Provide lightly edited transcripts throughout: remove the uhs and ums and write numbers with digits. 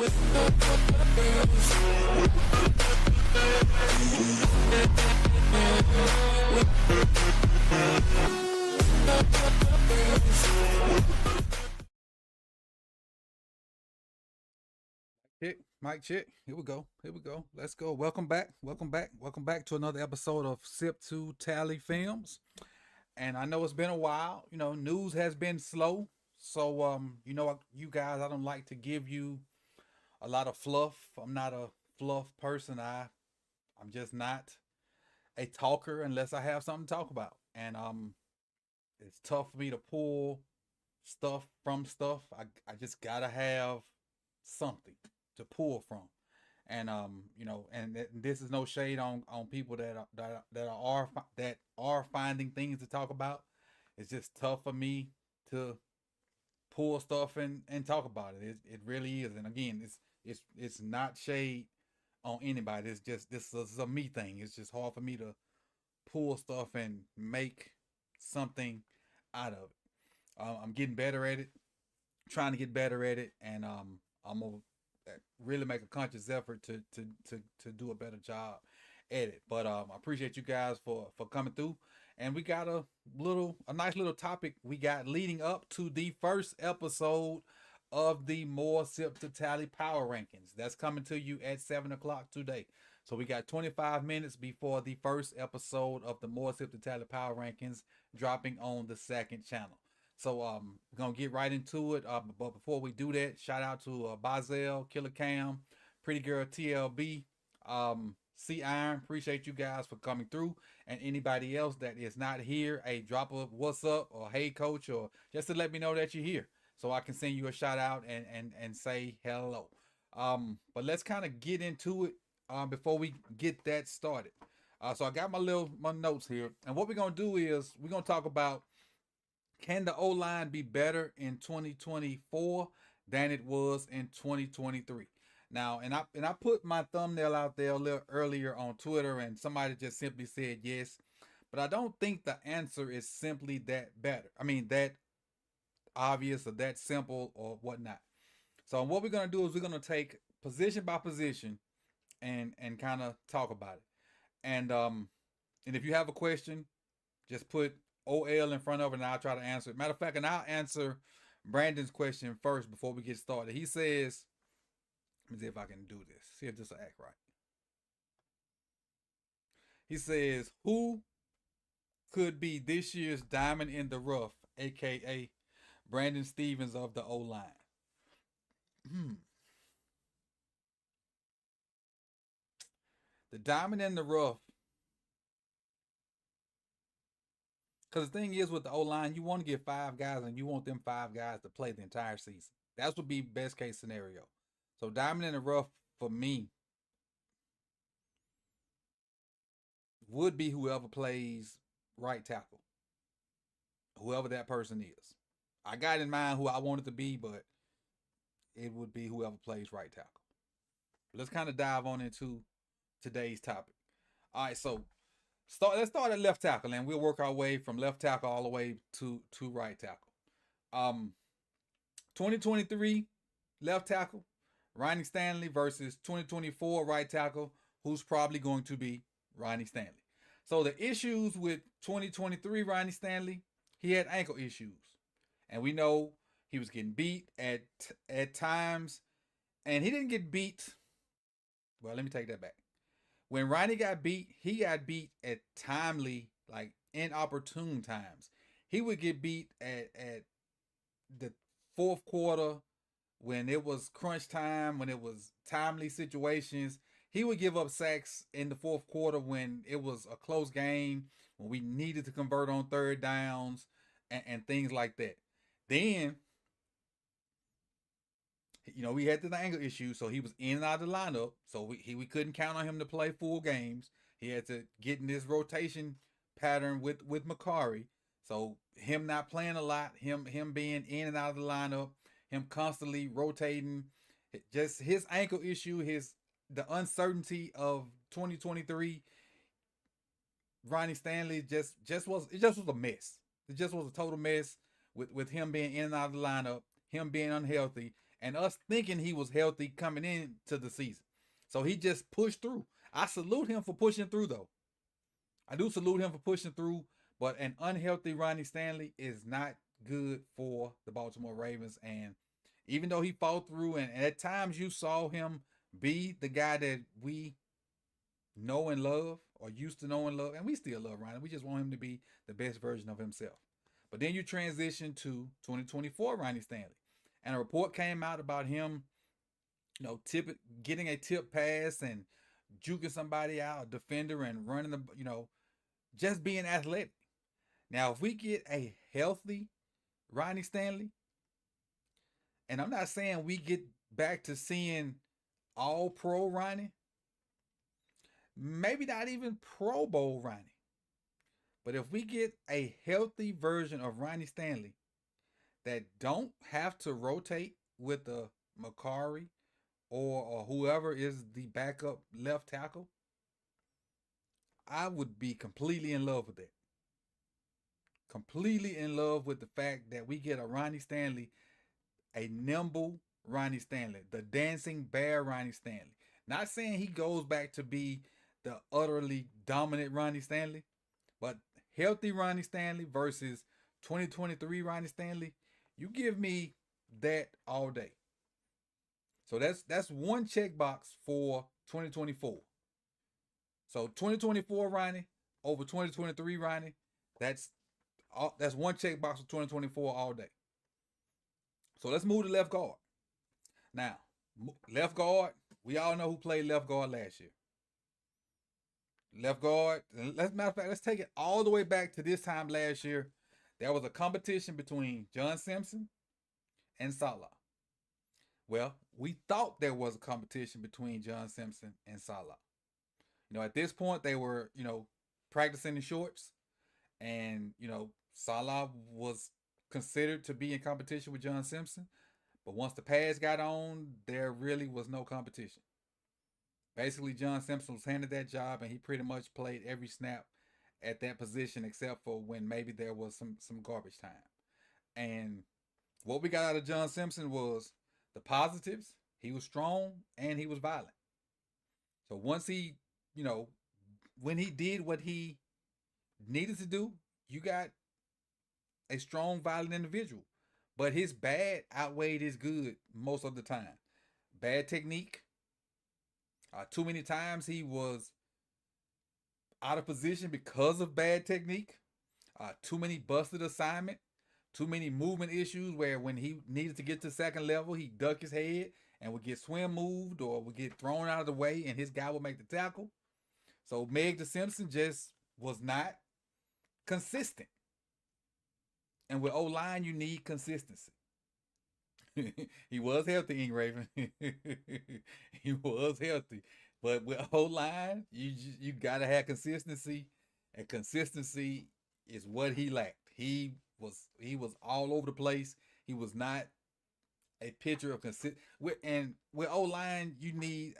Check, mic check. Here we go. Here we go. Let's go. Welcome back. Welcome back. Welcome back to another episode of Sip to Tally Films. And I know it's been a while. News has been slow. So you guys, I don't like to give you a lot of fluff. I'm not a fluff person. I'm just not a talker unless I have something to talk about. And it's tough for me to pull stuff from stuff. I just gotta have something to pull from. And this is no shade on people that are finding things to talk about. It's just tough for me to pull stuff and talk about it. It really is. And again, it's not shade on anybody. It's just this is a me thing. It's just hard for me to pull stuff and make something out of it. I'm getting better at it, trying to get better at it, and I'm gonna really make a conscious effort to do a better job at it. But I appreciate you guys for coming through, and we got a nice little topic we got leading up to the first episode of the More Sip to Tally Power Rankings. That's coming to you at 7 o'clock today. So we got 25 minutes before the first episode of the More Sip to Tally Power Rankings dropping on the second channel. So we're going to get right into it. But before we do that, shout out to Bazel, Killer Cam, Pretty Girl TLB, C Iron. Appreciate you guys for coming through. And anybody else that is not here, a drop of what's up or hey coach, or just to let me know that you're here so I can send you a shout out and say hello. But let's kind of get into it before we get that started. So I got my notes here. And what we're going to do is we're going to talk about, can the O-line be better in 2024 than it was in 2023? Now, and I put my thumbnail out there a little earlier on Twitter, and somebody just simply said yes. But I don't think the answer is simply that better. I mean, that obvious or that simple or whatnot. So what we're going to do is we're going to take position by position and kind of talk about it. And if you have a question, just put OL in front of it and I'll try to answer it. Matter of fact, and I'll answer Brandon's question first before we get started. He says, let me see if I can do this. See if this will act right. He says, who could be this year's diamond in the rough, aka Brandon Stevens of the O-line? The diamond in the rough. Because the thing is with the O-line, you want to get 5 guys and you want them 5 guys to play the entire season. That would be best case scenario. So diamond in the rough for me would be whoever plays right tackle. Whoever that person is. I got in mind who I want it to be, but it would be whoever plays right tackle. Let's kind of dive on into today's topic. All right, so let's start at left tackle, and we'll work our way from left tackle all the way to right tackle. 2023 left tackle, Ronnie Stanley versus 2024 right tackle, who's probably going to be Ronnie Stanley. So the issues with 2023 Ronnie Stanley, he had ankle issues. And we know he was getting beat at times. And he didn't get beat. Well, let me take that back. When Ronnie got beat, he got beat at timely, like inopportune times. He would get beat at the fourth quarter when it was crunch time, when it was timely situations. He would give up sacks in the fourth quarter when it was a close game, when we needed to convert on third downs and things like that. Then, we had the ankle issue, so he was in and out of the lineup. So we couldn't count on him to play full games. He had to get in this rotation pattern with Makari. So him not playing a lot, him being in and out of the lineup, him constantly rotating, just his ankle issue, the uncertainty of 2023. Ronnie Stanley just was a mess. It just was a total mess with him being in and out of the lineup, him being unhealthy, and us thinking he was healthy coming into the season. So he just pushed through. I salute him for pushing through, though. I do salute him for pushing through, but an unhealthy Ronnie Stanley is not good for the Baltimore Ravens. And even though he fought through, and at times you saw him be the guy that we know and love, or used to know and love, and we still love Ronnie. We just want him to be the best version of himself. But then you transition to 2024 Ronnie Stanley, and a report came out about him, getting a tip pass and juking somebody out, a defender, and running just being athletic. Now, if we get a healthy Ronnie Stanley, and I'm not saying we get back to seeing all pro Ronnie, maybe not even Pro Bowl Ronnie, but if we get a healthy version of Ronnie Stanley that don't have to rotate with the Macari or whoever is the backup left tackle, I would be completely in love with that. Completely in love with the fact that we get a Ronnie Stanley, a nimble Ronnie Stanley, the dancing bear Ronnie Stanley. Not saying he goes back to be the utterly dominant Ronnie Stanley, but healthy Ronnie Stanley versus 2023 Ronnie Stanley, you give me that all day. So that's one checkbox for 2024. So 2024 Ronnie over 2023 Ronnie, that's one checkbox for 2024 all day. So let's move to left guard. Now, left guard, we all know who played left guard last year. Left guard, matter of fact, let's take it all the way back to this time last year. There was a competition between John Simpson and Salah. Well, we thought there was a competition between John Simpson and Salah. At this point, they were, practicing in shorts, and, Salah was considered to be in competition with John Simpson. But once the pads got on, there really was no competition. Basically, John Simpson was handed that job, and he pretty much played every snap at that position except for when maybe there was some garbage time. And what we got out of John Simpson was the positives. He was strong and he was violent. So once he, when he did what he needed to do, you got a strong, violent individual. But his bad outweighed his good most of the time. Bad technique. Too many times he was out of position because of bad technique. Too many busted assignment. Too many movement issues where when he needed to get to second level, he duck his head and would get swim moved or would get thrown out of the way and his guy would make the tackle. So Meg the Simpson just was not consistent. And with OLine, you need consistency. He was healthy, Ing Raven. He was healthy. But with OLine, you gotta have consistency. And consistency is what he lacked. He was all over the place. He was not a picture of consist. And with OLine, you need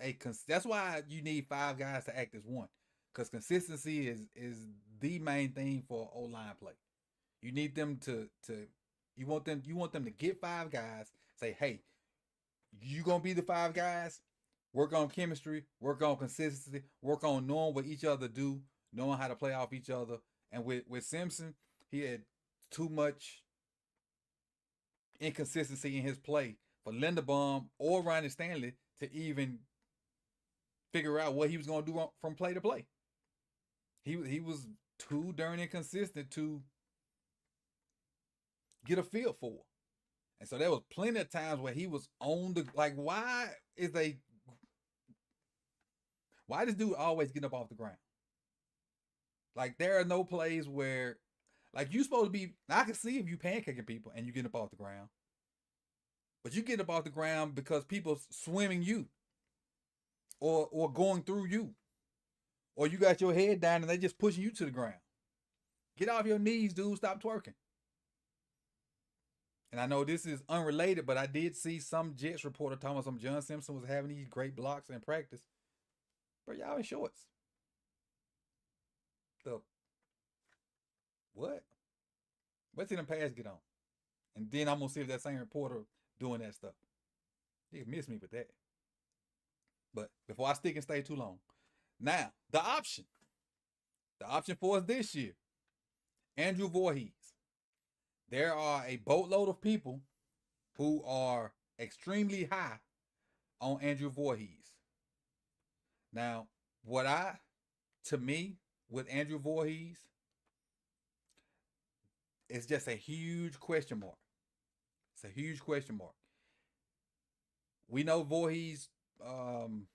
that's why you need five guys to act as one. Because consistency is the main thing for OLine play. You need them to you want them to get five guys, say, hey, you gonna be the five guys, work on chemistry, work on consistency, work on knowing what each other do, knowing how to play off each other. And with Simpson, he had too much inconsistency in his play for Linderbaum or Ronnie Stanley to even figure out what he was gonna do from play to play. He was too darn inconsistent to get a feel for. And so there was plenty of times where he was on the why this dude always getting up off the ground? Like there are no plays where you supposed to be. I can see if you pancaking people and you get up off the ground, but you get up off the ground because people swimming you, or going through you, or you got your head down and they just pushing you to the ground. Get off your knees, dude. Stop twerking. And I know this is unrelated, but I did see some Jets reporter talking about some John Simpson was having these great blocks in practice. But y'all in shorts. The what? What's in the pass get on? And then I'm gonna see if that same reporter doing that stuff. You miss me with that. But before I stick and stay too long, now the option for us this year, Andrew Voorhees. There are a boatload of people who are extremely high on Andrew Voorhees. Now, what I, to me, with Andrew Voorhees, it's just a huge question mark. It's a huge question mark. We know Voorhees um,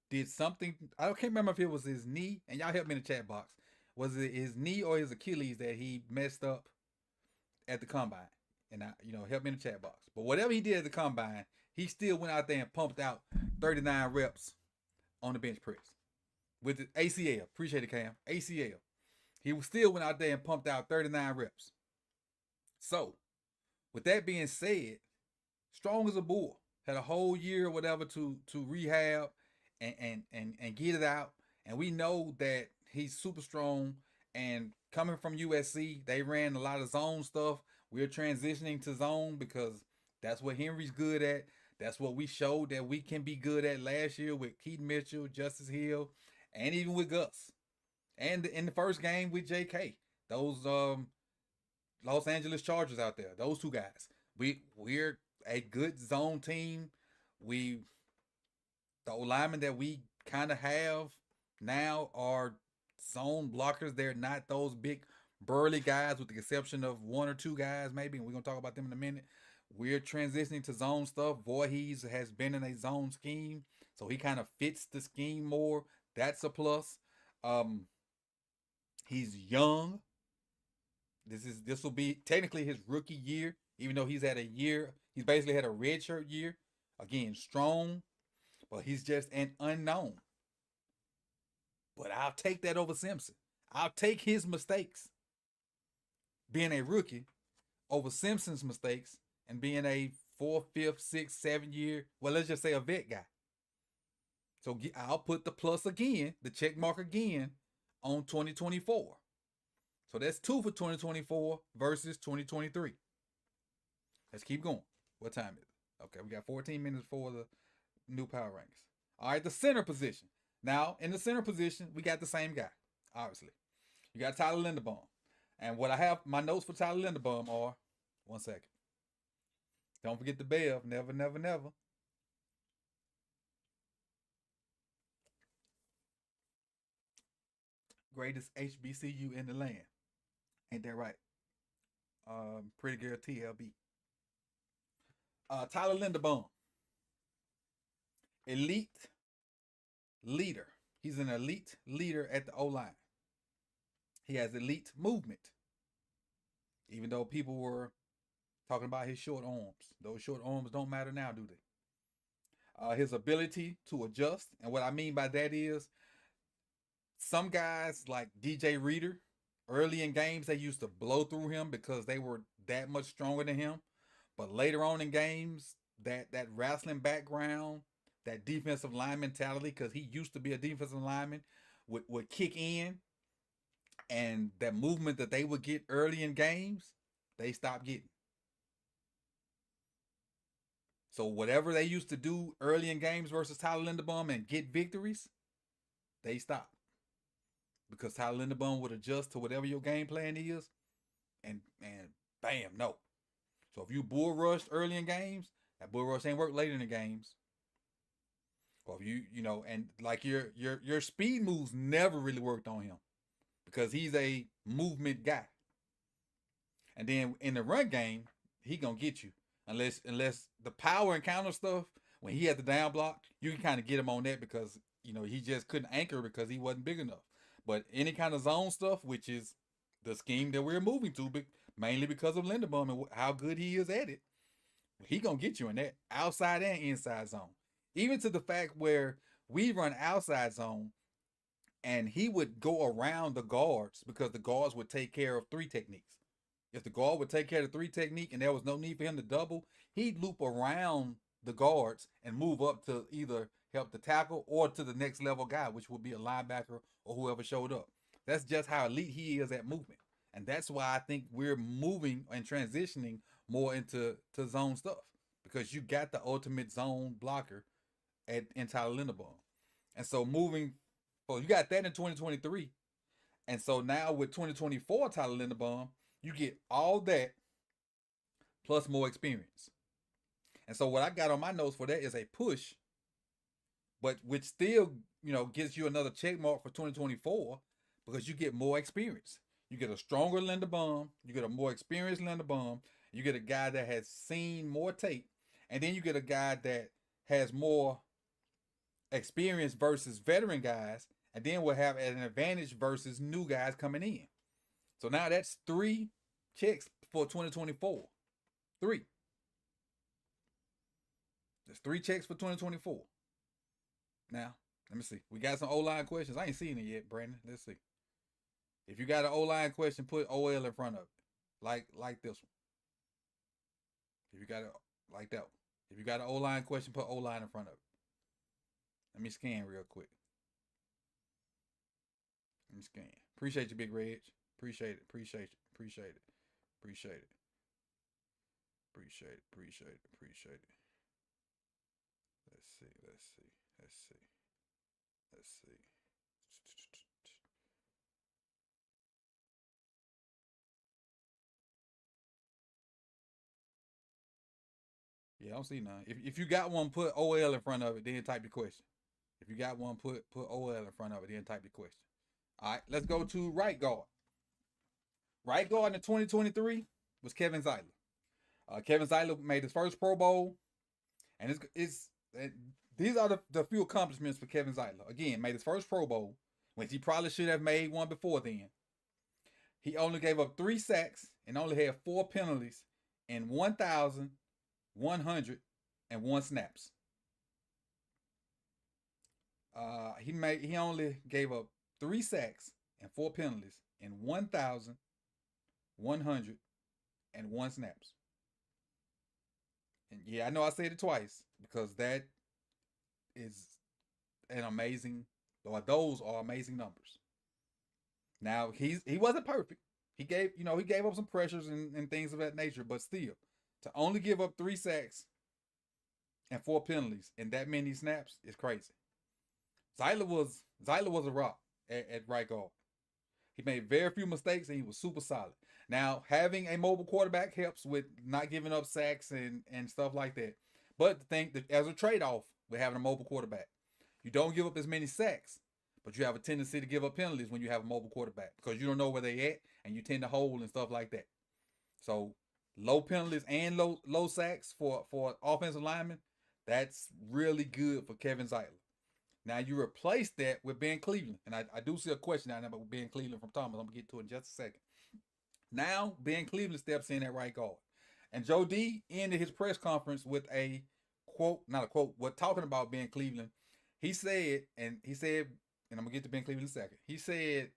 did something. I can't remember if it was his knee, and y'all help me in the chat box. Was it his knee or his Achilles that he messed up at the combine? And help me in the chat box. But whatever he did at the combine, he still went out there and pumped out 39 reps on the bench press with the ACL. Appreciate it, Cam. ACL. He still went out there and pumped out 39 reps. So, with that being said, strong as a bull. Had a whole year or whatever to rehab and get it out. And we know that he's super strong. And coming from USC, they ran a lot of zone stuff. We're transitioning to zone because that's what Henry's good at. That's what we showed that we can be good at last year with Keaton Mitchell, Justice Hill, and even with Gus. And in the first game with JK, those Los Angeles Chargers out there, those two guys. We're a good zone team. The O-linemen that we kind of have now are zone blockers. They're not those big burly guys, with the exception of one or two guys maybe, and we're going to talk about them in a minute. We're transitioning to zone stuff. Voorhees has been in a zone scheme, so he kind of fits the scheme more. That's a plus. He's young. This will be technically his rookie year, even though he's basically had a redshirt year. Again, strong, but he's just an unknown. But I'll take that over Simpson. I'll take his mistakes, being a rookie, over Simpson's mistakes and being a 4th, 5th, 6th, 7th year, well, let's just say a vet guy. So I'll put the plus again, the check mark again on 2024. So that's 2 for 2024 versus 2023. Let's keep going. What time is it? Okay, we got 14 minutes for the new power rankings. All right, the center position. Now, in the center position, we got the same guy, obviously. You got Tyler Linderbaum. And what I have, my notes for Tyler Linderbaum are, one second. Don't forget the Bev. Never, never, never. Greatest HBCU in the land. Ain't that right? Pretty girl TLB. Tyler Linderbaum. Elite leader. He's an elite leader at the O-line. He has elite movement. Even though people were talking about his short arms. Those short arms don't matter now, do they? His ability to adjust. And what I mean by that is, some guys like DJ Reader, early in games, they used to blow through him because they were that much stronger than him. But later on in games, that wrestling background, that defensive line mentality, because he used to be a defensive lineman, would kick in. And that movement that they would get early in games, they stopped getting. So whatever they used to do early in games versus Tyler Linderbaum and get victories, they stopped. Because Tyler Linderbaum would adjust to whatever your game plan is, and bam, no. So if you bull rushed early in games, that bull rush ain't work later in the games. Or if and like your speed moves never really worked on him, because he's a movement guy. And then in the run game, he gonna get you. Unless the power and counter stuff, when he had the down block, you can kind of get him on that because, he just couldn't anchor because he wasn't big enough. But any kind of zone stuff, which is the scheme that we're moving to, mainly because of Linderbaum and how good he is at it, he gonna get you in that outside and inside zone. Even to the fact where we run outside zone, and he would go around the guards because the guards would take care of 3 techniques. If the guard would take care of the 3 technique and there was no need for him to double, he'd loop around the guards and move up to either help the tackle or to the next level guy, which would be a linebacker or whoever showed up. That's just how elite he is at movement. And that's why I think we're moving and transitioning more into zone stuff. because you got the ultimate zone blocker in Tyler Linderbaum. And so you got that in 2023. And so now with 2024 Tyler Linderbaum, you get all that plus more experience. And so what I got on my notes for that is a push, but which still, gives you another check mark for 2024 because you get more experience. You get a stronger Linderbaum, you get a more experienced Linderbaum, you get a guy that has seen more tape, and then you get a guy that has more experience versus veteran guys, and then we'll have an advantage versus new guys coming in. So now that's 3 checks for 2024. 3. There's 3 checks for 2024. Now, let me see. We got some O-line questions. I ain't seen it yet, Brandon. Let's see. If you got an O-line question, put OL in front of it. Like this one. If you got it like that one. If you got an O-line question, put O-line in front of it. Let me scan real quick. Let me scan. Appreciate you, Big Reg. Appreciate it. Appreciate it. Appreciate it. Appreciate it. Appreciate it. Appreciate it. Appreciate it. Let's see. Let's see. Let's see. Let's see. Yeah, I don't see none. If you got one, put OL in front of it, then type your question. If you got one, put OL in front of it, then type your question. All right, let's go to right guard. Right guard in 2023 was Kevin Zeitler. Kevin Zeitler made his first Pro Bowl, and these are the few accomplishments for Kevin Zeitler. Again, made his first Pro Bowl, which he probably should have made one before then. He only gave up 3 sacks and only had 4 penalties in 1,101 snaps. He only gave up 3 sacks and 4 penalties in 1,101 snaps. And yeah, I know I said it twice because that is an amazing, or those are amazing numbers. Now he wasn't perfect. He gave up some pressures and things of that nature, but still, to only give up 3 sacks and 4 penalties in that many snaps is crazy. Zeitler was a rock at right guard. He made very few mistakes and he was super solid. Now, having a mobile quarterback helps with not giving up sacks and stuff like that. But the thing that as a trade-off with having a mobile quarterback, you don't give up as many sacks, but you have a tendency to give up penalties when you have a mobile quarterback because you don't know where they're at and you tend to hold and stuff like that. So low penalties and low sacks for offensive linemen, that's really good for Kevin Zeitler. Now you replace that with Ben Cleveland, and I do see a question out there about Ben Cleveland from Thomas. I'm gonna get to it in just a second. Now Ben Cleveland steps in at right guard, and Joe D ended his press conference with a quote, not a quote, what talking about Ben Cleveland. He said, and I'm gonna get to Ben Cleveland in a second. He said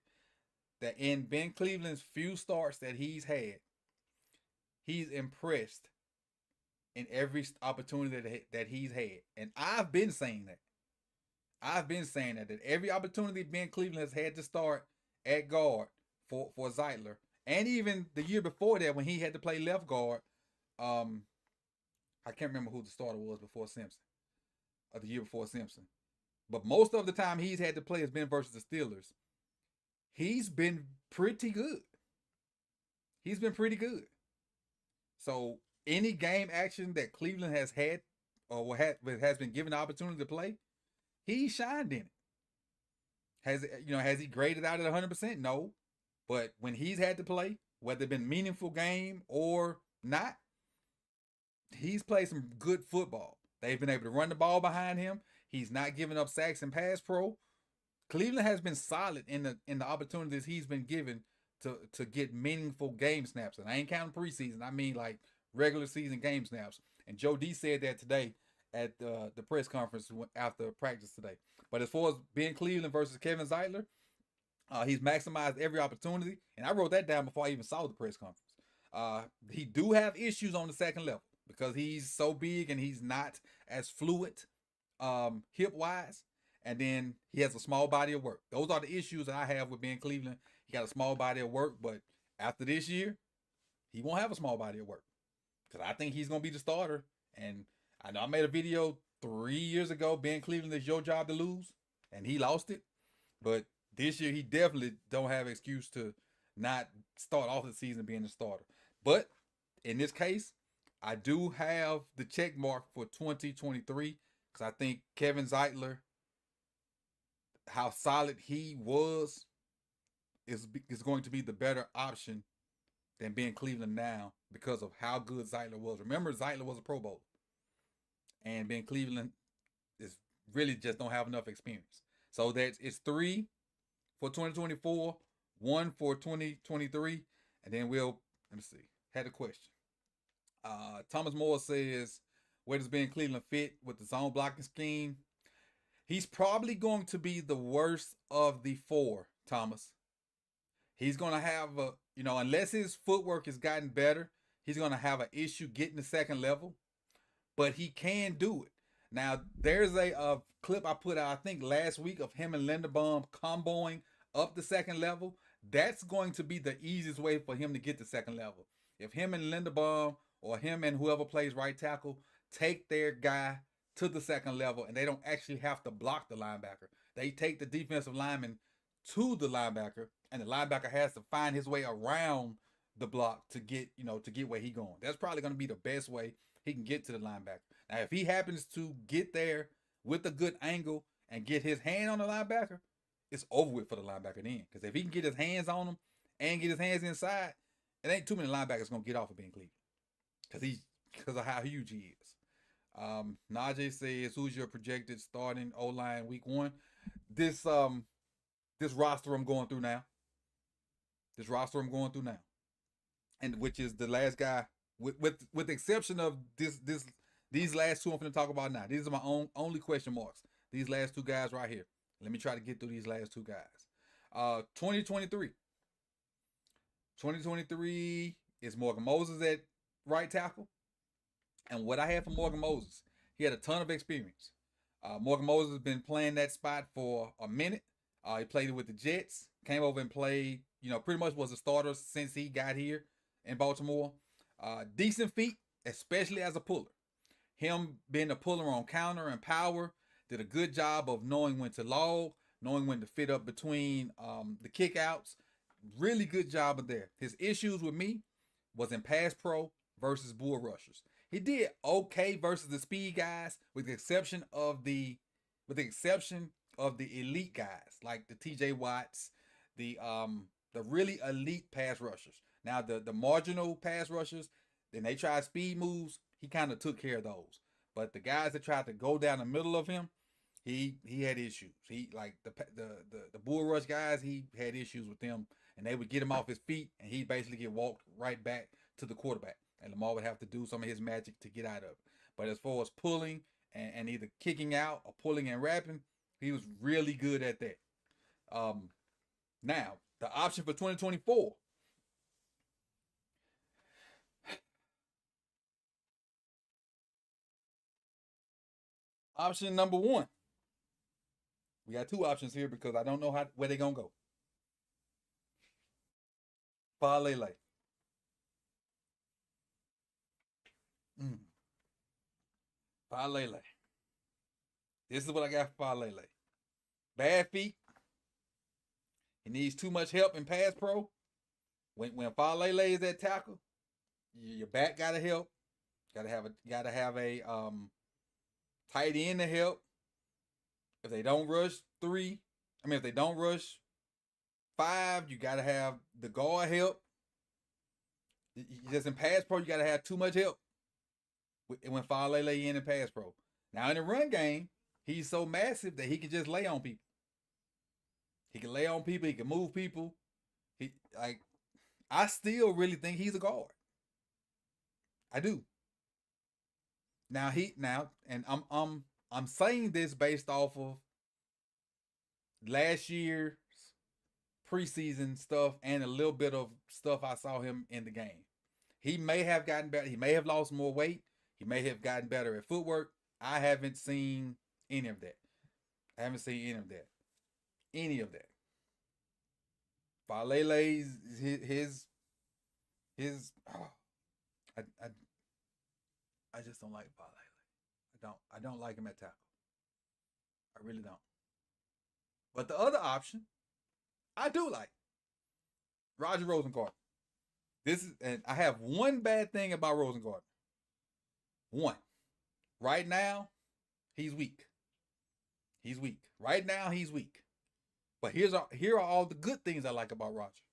that in Ben Cleveland's few starts that he's had, he's impressed in every opportunity that he's had, and I've been saying that. That every opportunity Ben Cleveland has had to start at guard for Zeitler, and even the year before that when he had to play left guard, I can't remember who the starter was before Simpson, or the year before Simpson, but most of the time he's had to play has been versus the Steelers. He's been pretty good. So any game action that Cleveland has had or has been given the opportunity to play, he shined in it. Has he graded out at 100%? No. But when he's had to play, whether it's been meaningful game or not, he's played some good football. They've been able to run the ball behind him. He's not giving up sacks in pass pro. Cleveland has been solid in the opportunities he's been given to get meaningful game snaps. And I ain't counting preseason. I mean like regular season game snaps. And Joe D said that today at the press conference after practice today. But as far as Ben Cleveland versus Kevin Zeitler, he's maximized every opportunity. And I wrote that down before I even saw the press conference. He do have issues on the second level because he's so big and he's not as fluid hip-wise. And then he has a small body of work. Those are the issues that I have with Ben Cleveland. He got a small body of work, but after this year, he won't have a small body of work. Because I think he's going to be the starter And I know I made a video 3 years ago. Ben Cleveland is your job to lose, and he lost it. But this year he definitely don't have an excuse to not start off the season being the starter. But in this case, I do have the check mark for 2023 because I think Kevin Zeitler, how solid he was, is going to be the better option than being Cleveland now because of how good Zeitler was. Remember, Zeitler was a Pro Bowler, and being Cleveland is really just don't have enough experience. So that's it's three for 2024, one for 2023, and then we'll let me see. Had a question. Thomas Moore says, "Where does Ben Cleveland fit with the zone blocking scheme?" He's probably going to be the worst of the four, Thomas. He's going to have a, unless his footwork has gotten better, he's going to have an issue getting the second level, but he can do it. Now, there's a clip I put out, I think, last week of him and Linderbaum comboing up the second level. That's going to be the easiest way for him to get the second level. If him and Linderbaum or him and whoever plays right tackle take their guy to the second level and they don't actually have to block the linebacker, they take the defensive lineman to the linebacker, and the linebacker has to find his way around the block to get where he going. That's probably going to be the best way he can get to the linebacker. Now, if he happens to get there with a good angle and get his hand on the linebacker, it's over with for the linebacker then. Because if he can get his hands on him and get his hands inside, it ain't too many linebackers gonna get off of Ben Cleveland because of how huge he is. Najee says, "Who's your projected starting O-line week one?" This this roster I'm going through now. This roster I'm going through now, and which is the last guy with the exception of these last two I'm going to talk about now. These are my only question marks. These last two guys right here. Let me try to get through these last two guys. 2023. 2023 is Morgan Moses at right tackle. And what I had for Morgan Moses, he had a ton of experience. Morgan Moses has been playing that spot for a minute. He played it with the Jets, came over and played, pretty much was a starter since he got here in Baltimore. Decent feet, especially as a puller. Him being a puller on counter and power, did a good job of knowing when to log, knowing when to fit up between the kickouts. Really good job of there. His issues with me was in pass pro versus bull rushers. He did okay versus the speed guys, with the exception of the elite guys like the T.J. Watts, the really elite pass rushers. Now the marginal pass rushers, then they tried speed moves. He kind of took care of those. But the guys that tried to go down the middle of him, he had issues. He like the bull rush guys, he had issues with them, and they would get him off his feet, and he basically get walked right back to the quarterback, and Lamar would have to do some of his magic to get out of it. But as far as pulling and either kicking out or pulling and wrapping, he was really good at that. Now the option for 2024. Option number one. We got two options here because I don't know where they're gonna go. Falele. Mm. Falele. This is what I got for Falele. Bad feet. He needs too much help in pass pro. When Falele is at tackle, your back gotta help. Gotta have a tight end to help. If they don't rush three, if they don't rush five, you gotta have the guard help. Just in pass pro, you gotta have too much help when Falele in pass pro. Now in the run game, he's so massive that he can just lay on people. He can lay on people. He can move people. I still really think he's a guard. I do. And I'm saying this based off of last year's preseason stuff and a little bit of stuff I saw him in the game. He may have gotten better. He may have lost more weight. He may have gotten better at footwork. I haven't seen any of that. I haven't seen any of that. Any of that. Falele's his I I just don't like Vorhees. I don't like him at tackle. I really don't. But the other option, I do like Roger Rosengarten. This is, and I have one bad thing about Rosengarten. One. Right now, he's weak. He's weak. Right now, he's weak. But here are all the good things I like about Roger.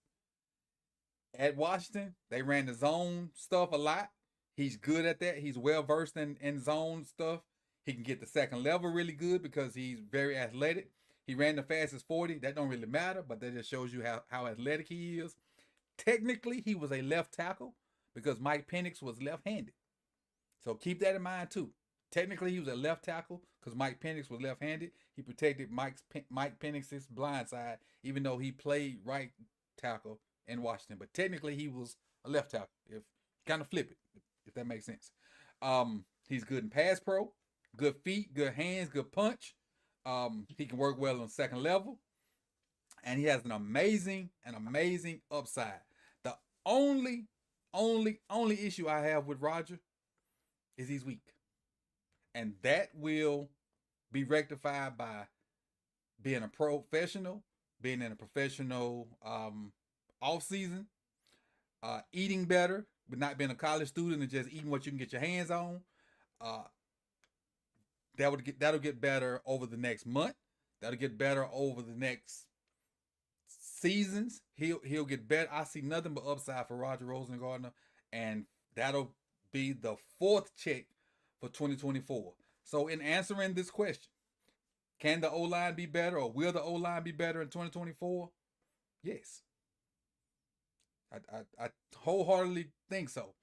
At Washington, they ran the zone stuff a lot. He's good at that. He's well versed in zone stuff. He can get the second level really good because he's very athletic. He ran the fastest 40. That don't really matter, but that just shows you how athletic he is. Technically, he was a left tackle because Mike Penix was left-handed. So keep that in mind too. Technically, he was a left tackle because Mike Penix was left-handed. He protected Mike Penix's blind side, even though he played right tackle in Washington. But technically, he was a left tackle. If kind of flip it, if that makes sense. He's good in pass pro, good feet, good hands, good punch. He can work well on second level, and he has an amazing upside. The only issue I have with Roger is he's weak. And that will be rectified by being a professional, being in a professional off season, eating better, but not being a college student and just eating what you can get your hands on. That'll get better over the next month. That'll get better over the next seasons. He'll get better. I see nothing but upside for Roger Rosengarten, and that'll be the fourth check for 2024. So in answering this question, can the O-line be better, or will the O-line be better in 2024? Yes. I wholeheartedly think so.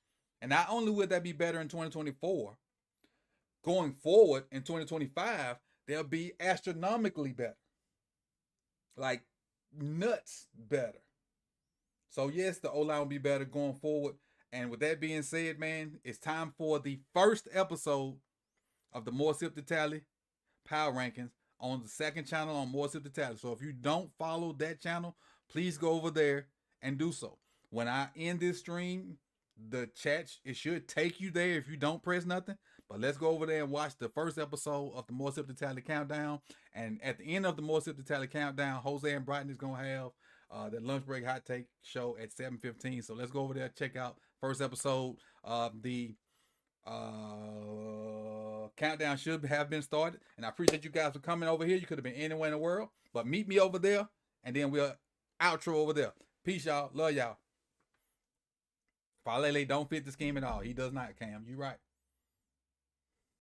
And not only will that be better in 2024, going forward in 2025, they'll be astronomically better. Like nuts better. So yes, the O-line will be better going forward. And with that being said, man, it's time for the first episode of the More Sip to Tally Power Rankings on the second channel on More Sip to Tally. So if you don't follow that channel, please go over there and do so. When I end this stream, the chat, it should take you there if you don't press nothing. But let's go over there and watch the first episode of the More Sip to Tally Countdown. And at the end of the More Sip to Tally Countdown, Jose and Brighton is going to have the lunch break hot take show at 7:15. So let's go over there, check out first episode. The countdown should have been started. And I appreciate you guys for coming over here. You could have been anywhere in the world. But meet me over there, and then we'll outro over there. Peace, y'all. Love y'all. Falele don't fit the scheme at all. He does not, Cam. You right.